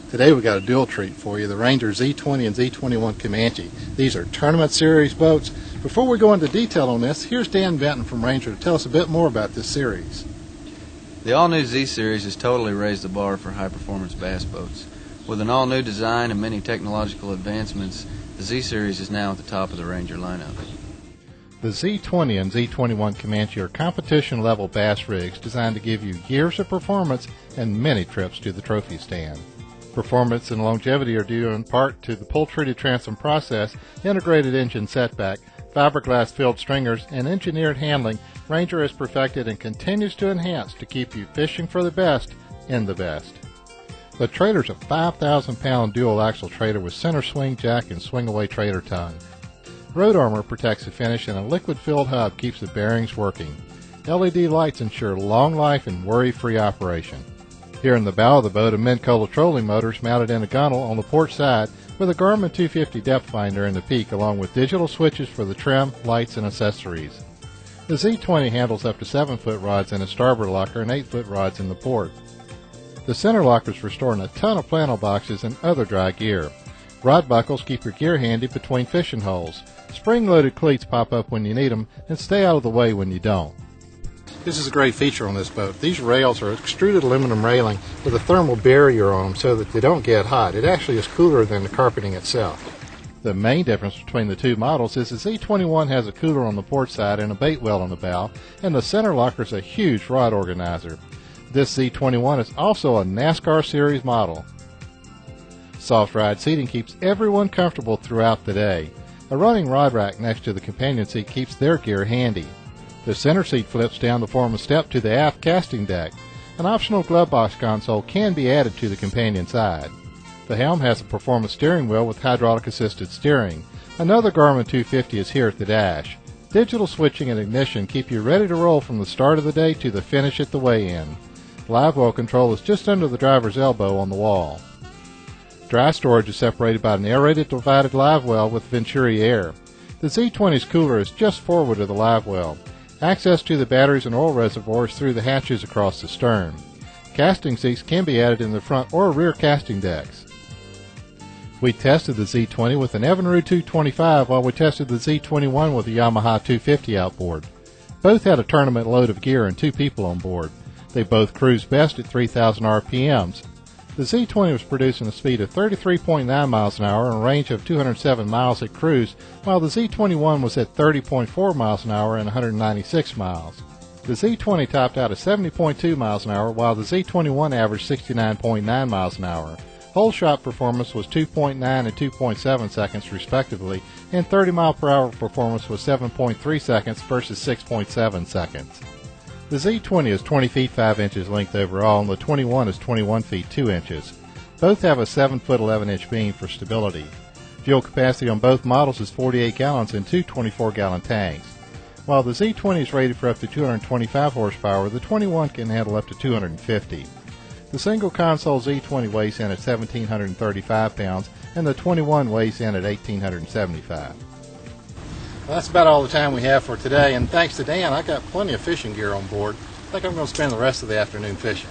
Today we got a dual treat for you, the Ranger Z20 and Z21 Comanche. These are tournament series boats. Before we go into detail on this, here's Dan Benton from Ranger to tell us a bit more about this series. The all-new Z series has totally raised the bar for high-performance bass boats. With an all-new design and many technological advancements, the Z series is now at the top of the Ranger lineup. The Z20 and Z21 Comanche are competition-level bass rigs designed to give you years of performance and many trips to the trophy stand. Performance and longevity are due in part to the pull-treated transom process, integrated engine setback, fiberglass-filled stringers, and engineered handling Ranger has perfected and continues to enhance to keep you fishing for the best in the best. The trailer's a 5,000-pound dual-axle trailer with center swing jack and swing-away trailer tongue. Road armor protects the finish, and a liquid-filled hub keeps the bearings working. LED lights ensure long life and worry-free operation. Here in the bow of the boat, a Min-Cola trolling motor is mounted in a gunnel on the port side with a Garmin 250 depth finder in the peak, along with digital switches for the trim, lights, and accessories. The Z20 handles up to 7-foot rods in a starboard locker and 8-foot rods in the port. The center lockers for storing a ton of flannel boxes and other dry gear. Rod buckles keep your gear handy between fishing holes. Spring-loaded cleats pop up when you need them and stay out of the way when you don't. This is a great feature on this boat. These rails are extruded aluminum railing with a thermal barrier on them so that they don't get hot. It actually is cooler than the carpeting itself. The main difference between the two models is the Z21 has a cooler on the port side and a bait well on the bow, and the center locker is a huge rod organizer. This Z21 is also a NASCAR series model. Soft ride seating keeps everyone comfortable throughout the day. A running rod rack next to the companion seat keeps their gear handy. The center seat flips down to form a step to the aft casting deck. An optional glove box console can be added to the companion side. The helm has a performance steering wheel with hydraulic assisted steering. Another Garmin 250 is here at the dash. Digital switching and ignition keep you ready to roll from the start of the day to the finish at the weigh-in. Live well control is just under the driver's elbow on the wall. Dry storage is separated by an aerated divided live well with Venturi air. The Z20's cooler is just forward of the live well. Access to the batteries and oil reservoirs through the hatches across the stern. Casting seats can be added in the front or rear casting decks. We tested the Z20 with an Evinrude 225 while we tested the Z21 with a Yamaha 250 outboard. Both had a tournament load of gear and 2 people on board. They both cruised best at 3,000 RPMs. The Z20 was producing a speed of 33.9 miles an hour and a range of 207 miles at cruise, while the Z21 was at 30.4 miles an hour and 196 miles. The Z20 topped out at 70.2 miles an hour, while the Z21 averaged 69.9 miles an hour. Hole shot performance was 2.9 and 2.7 seconds respectively, and 30 mile per hour performance was 7.3 seconds versus 6.7 seconds. The Z20 is 20 feet 5 inches length overall, and the 21 is 21 feet 2 inches. Both have a 7-foot 11-inch beam for stability. Fuel capacity on both models is 48 gallons in 2 24-gallon tanks. While the Z20 is rated for up to 225 horsepower, the 21 can handle up to 250. The single console Z20 weighs in at 1,735 pounds, and the 21 weighs in at 1,875. Well, that's about all the time we have for today, and thanks to Dan, I got plenty of fishing gear on board. I think I'm going to spend the rest of the afternoon fishing.